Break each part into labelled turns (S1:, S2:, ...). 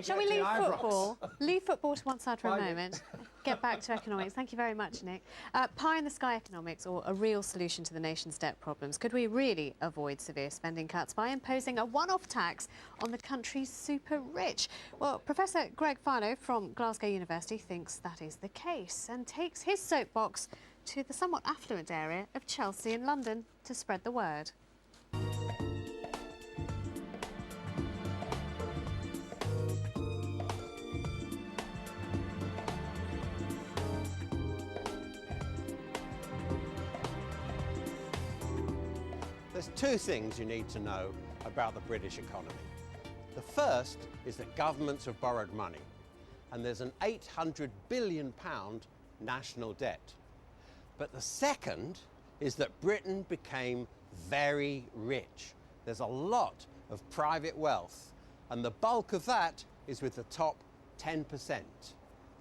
S1: Shall we leave football? Leave football to one side for a moment. Get back to economics. Thank you very much, Nick. Pie-in-the-sky economics, or a real solution to the nation's debt problems. Could we really avoid severe spending cuts by imposing a one-off tax on the country's super rich? Well, Professor Greg Philo from Glasgow University thinks that is the case and takes his soapbox to the somewhat affluent area of Chelsea in London to spread the word.
S2: There's two things you need to know about the British economy. The first is that governments have borrowed money, and there's an £800 billion national debt. But the second is that Britain became very rich. There's a lot of private wealth, and the bulk of that is with the top 10%.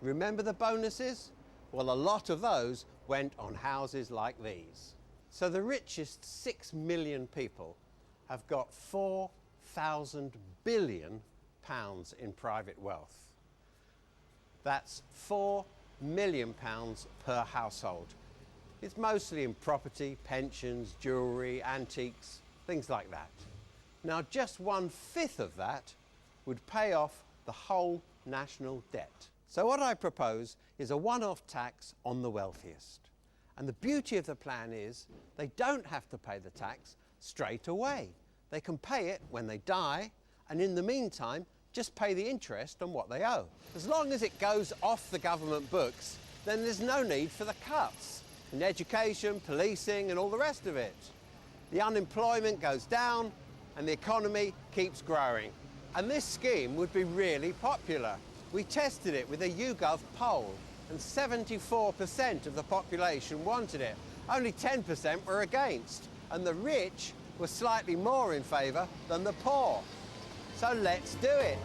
S2: Remember the bonuses? Well, a lot of those went on houses like these. So the richest 6 million people have got £4,000 billion in private wealth. That's £4 million per household. It's mostly in property, pensions, jewellery, antiques, things like that. Now, just 1/5 of that would pay off the whole national debt. So what I propose is a one-off tax on the wealthiest. And the beauty of the plan is they don't have to pay the tax straight away. They can pay it when they die, and in the meantime, just pay the interest on what they owe. As long as it goes off the government books, then there's no need for the cuts in education, policing, and all the rest of it. The unemployment goes down, and the economy keeps growing. And this scheme would be really popular. We tested it with a YouGov poll, and 74% of the population wanted it. Only 10% were against, and the rich were slightly more in favour than the poor. So let's do it.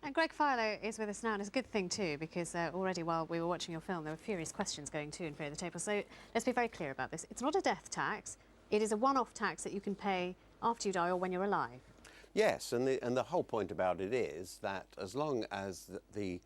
S1: And Greg Philo is with us now, and it's a good thing too, because already while we were watching your film, there were furious questions going to and fro at the table. So let's be very clear about this. It's not a death tax. It is a one-off tax that you can pay after you die or when you're alive.
S2: Yes, and the whole point about it is that as long as the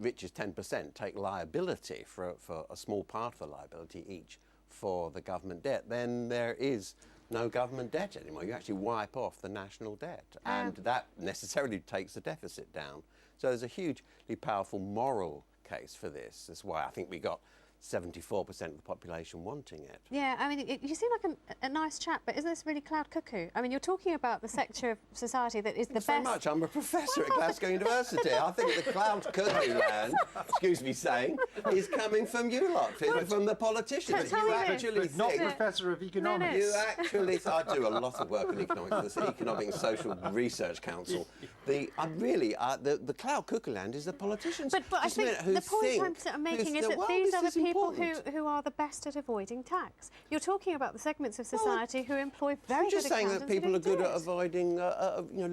S2: richest 10% take liability for a small part of the liability each for the government debt, then there is no government debt anymore. You actually wipe off the national debt, and that necessarily takes the deficit down. So there's a hugely powerful moral case for this. That's why I think we got 74% of the population wanting it.
S1: Yeah, I mean, you seem like a nice chap, but isn't this really cloud cuckoo? I mean, you're talking about the sector of society that is the best...
S2: Thanks so much. I'm a professor at Glasgow University. I think the cloud cuckoo land, excuse me saying, is coming from you lot, from the politicians.
S1: Tell me
S2: actually
S3: but not Professor of Economics.
S2: You actually... I do a lot of work on economics, the Economic and Social Research Council. The cloud cuckoo land is the politicians.
S1: But I think the point I'm making is that these are the people who are the best at avoiding tax. You're talking about the segments of society who employ very good accountants.
S2: I'm just saying that people are good at avoiding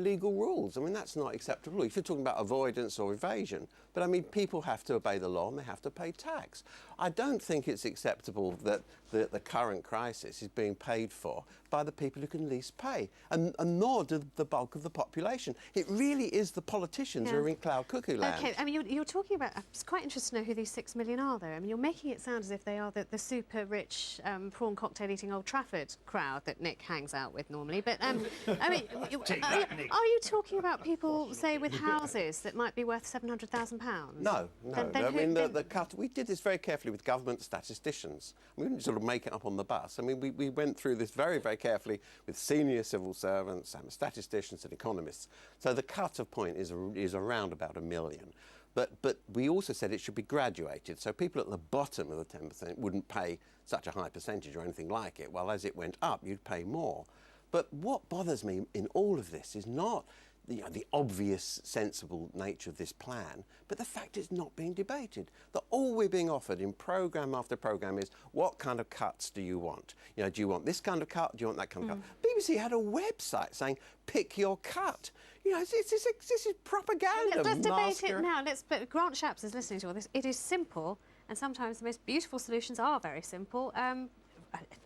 S2: legal rules. I mean, that's not acceptable if you're talking about avoidance or evasion. But I mean, people have to obey the law and they have to pay tax. I don't think it's acceptable that the current crisis is being paid for by the people who can least pay, and nor do the bulk of the population. It really is the politicians who are in cloud cuckoo land.
S1: OK, I mean, you're talking about... It's quite interesting to know who these 6 million are, though. I mean, you're making it sound as if they are the super rich prawn cocktail-eating Old Trafford crowd that Nick hangs out with normally. But, I mean, are you talking about people, say, with houses that might be worth £700,000?
S2: No. I mean, the cut... We did this very carefully with government statisticians. We didn't sort of make it up on the bus. I mean, we went through this very, very carefully with senior civil servants and statisticians and economists. So the cut-off point is around about £1 million. But we also said it should be graduated, so people at the bottom of the 10% wouldn't pay such a high percentage or anything like it, while as it went up, you'd pay more. But what bothers me in all of this is not the obvious, sensible nature of this plan, but the fact it's not being debated. That all we're being offered in programme after programme is, what kind of cuts do you want? You know, do you want this kind of cut? Do you want that kind of cut? BBC had a website saying, pick your cut. You know, this is propaganda.
S1: Let's debate it now. But Grant Shapps is listening to all this. It is simple, and sometimes the most beautiful solutions are very simple.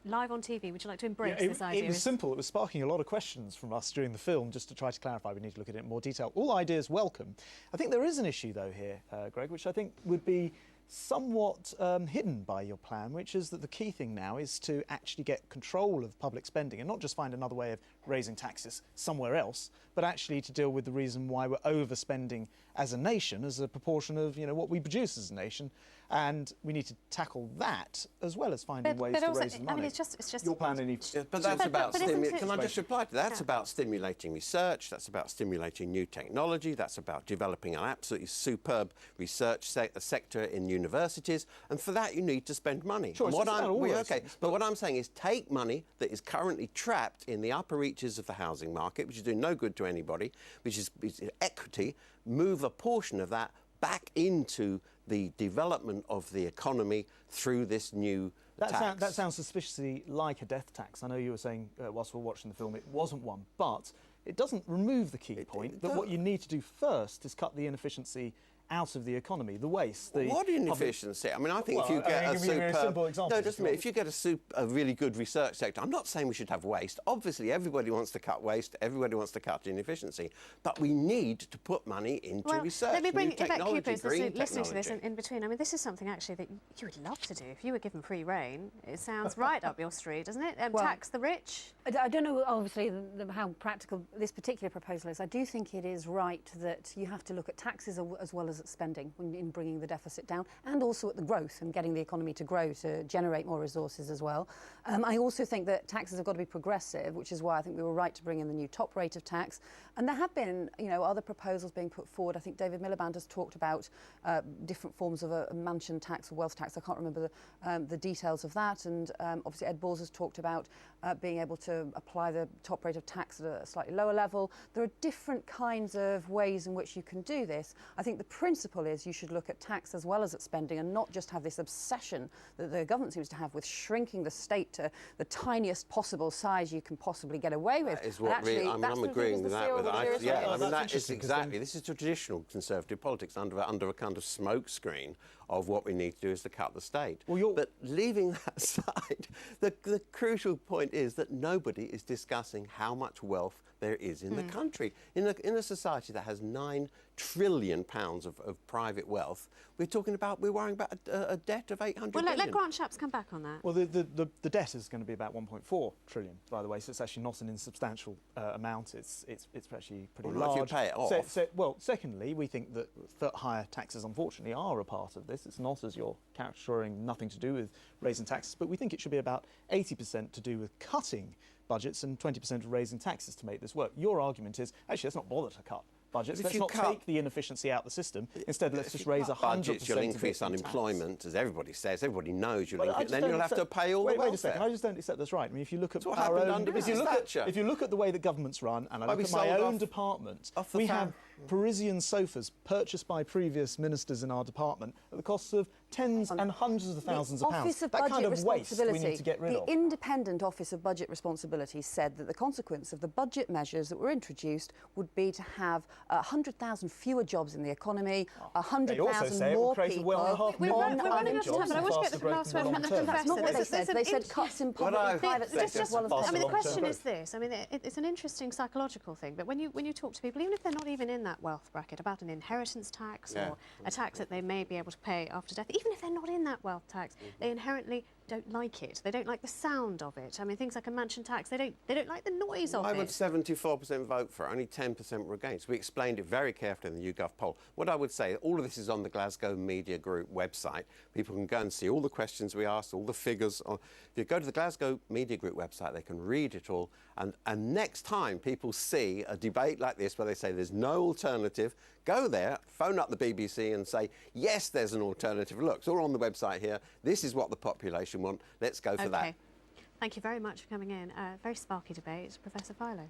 S1: Live on TV, would you like to embrace this idea?
S4: It was simple. It was sparking a lot of questions from us during the film, just to try to clarify. We need to look at it in more detail. All ideas welcome. I think there is an issue, though, here, Greg, which I think would be somewhat hidden by your plan, which is that the key thing now is to actually get control of public spending and not just find another way of raising taxes somewhere else, but actually to deal with the reason why we're overspending as a nation, as a proportion of, you know, what we produce as a nation. And we need to tackle that as well as finding ways to raise the money.
S1: I mean, it's just
S4: your plan needs.
S2: Yeah, but that's about
S1: Can
S2: I just reply to that? That's about stimulating research. That's about stimulating new technology. That's about developing an absolutely superb research sector in universities. And for that, you need to spend money.
S4: Sure,
S2: but what I'm saying is, take money that is currently trapped in the upper reaches of the housing market, which is doing no good to anybody, which is equity. Move a portion of that back into the development of the economy through this new tax.
S4: That sounds suspiciously like a death tax. I know you were saying, whilst we were watching the film, it wasn't one, but it doesn't remove the key point that what you need to do first is cut the inefficiency out of the economy, the waste.
S2: What inefficiency? I mean, I think if you get a if you get a really good research sector, I'm not saying we should have waste. Obviously, everybody wants to cut waste, everybody wants to cut inefficiency, but we need to put money into research,
S1: let me bring
S2: new
S1: Yvette
S2: technology,
S1: Cooper
S2: green
S1: listening to this
S2: technology.
S1: in between. I mean, this is something actually that you would love to do if you were given free rein. It sounds right up your street, doesn't it? Tax the rich.
S5: I don't know, obviously, how practical this particular proposal is. I do think it is right that you have to look at taxes as well as at spending in bringing the deficit down, and also at the growth and getting the economy to grow, to generate more resources as well. I also think that taxes have got to be progressive, which is why I think we were right to bring in the new top rate of tax. And there have been, you know, other proposals being put forward. I think David Miliband has talked about different forms of a mansion tax or wealth tax. I can't remember the details of that. And obviously Ed Balls has talked about being able to apply the top rate of tax at a slightly lower level. There are different kinds of ways in which you can do this. I think the principle is you should look at tax as well as at spending, and not just have this obsession that the government seems to have with shrinking the state to the tiniest possible size you can possibly get away with.
S2: That is what really, I'm agreeing with that. This is traditional Conservative politics under a kind of smoke screen of what we need to do is to cut the state. But leaving that aside, the crucial point is that nobody is discussing how much wealth there is in the country. In a society that has £9 trillion of private wealth, we're worrying about a debt of 800 billion.
S1: Let Grant Shapps come back on that.
S4: Well, the debt is going to be about 1.4 trillion, by the way, so it's actually not an insubstantial amount. It's actually pretty large.
S2: If you pay it off.
S4: Secondly, we think that higher taxes, unfortunately, are a part of this. It's not, as you're caricaturing, nothing to do with raising taxes, but we think it should be about 80% to do with cutting budgets and 20% of raising taxes to make this work. Your argument is, actually, let's not bother to cut budgets. Let's not take the inefficiency out of the system. Instead, let's just raise 100%.
S2: Budgets, you'll increase unemployment, as everybody says. Everybody knows you'll increase. Then you'll have to pay all the welfare.
S4: Wait a second. I just don't accept that's right. I mean, if you look at
S2: our own, if
S4: you look at the way that governments run, and I look at my own department, we have Parisian sofas purchased by previous ministers in our department at the cost of tens and hundreds of thousands of pounds. That kind of waste we need to get rid of.
S5: The Independent Office of Budget Responsibility said that the consequence of the budget measures that were introduced would be to have 100,000 fewer jobs in the economy, 100,000 more people on unemployment.
S1: I wish to get the last word from the Professor.
S5: That's not what they said. They said cuts in public private sector as well as
S1: I mean, the question is this. I mean, it's an interesting psychological thing, but when you talk to people, even if they're not even in that wealth bracket, about an inheritance tax or a tax that they may be able to pay after death, even if they're not in that wealth tax, they inherently don't like it. They don't like the sound of it. I mean, things like a mansion tax, they don't like the noise of it.
S2: Why would 74% vote for it? Only 10% were against. We explained it very carefully in the YouGov poll. What I would say, all of this is on the Glasgow Media Group website. People can go and see all the questions we asked, all the figures. If you go to the Glasgow Media Group website, they can read it all. And next time people see a debate like this where they say there's no alternative, go there, phone up the BBC and say, yes, there's an alternative. Look, it's all on the website here. This is what the population want. Let's go for that.
S1: Thank you very much for coming in. Very sparky debate, Professor Philo.